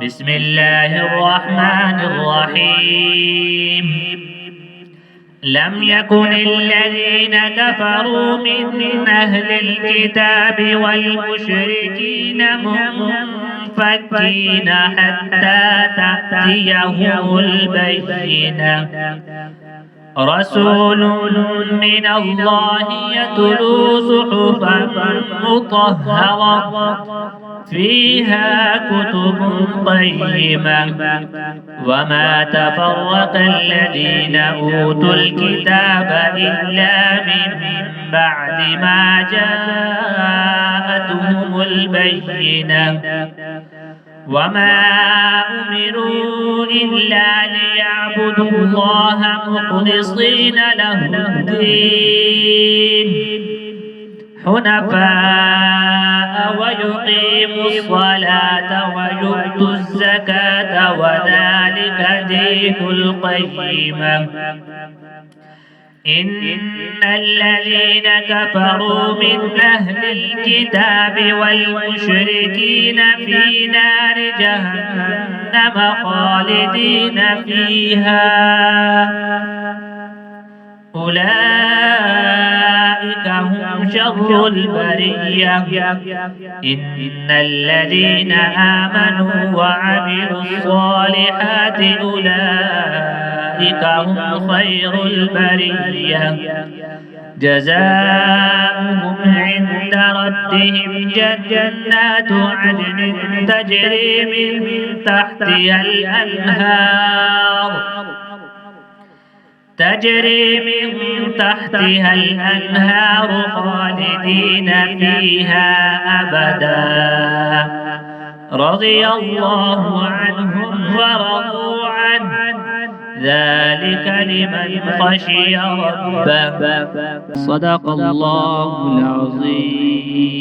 بسم الله الرحمن الرحيم لم يكن الذين كفروا من أهل الكتاب والمشركين منفكين حتى تأتيهم البينة رسول من الله يتلو صحفا مطهرة فيها كتب قيمة وما تفرق الذين أوتوا الكتاب إلا من بعد ما جاءتهم البينة وما أمروا إلا ليعبدوا الله مخلصين له الدين حنفاء ويقيموا الصلاة ويؤتوا الزكاة وذلك دين القيمة إن الذين كفروا من أهل الكتاب والمشركين في نار جهنم خالدين فيها أولئك هم شر البرية إن الذين آمنوا وعملوا الصالحات أولئك هم خير البرية جزاؤهم عند ربهم جنات عدن تجري من تحتها الأنهار خالدين فيها أبدا رضي الله عنهم ورضوا عنه ذلك لمن خشي ربه صدق الله العظيم.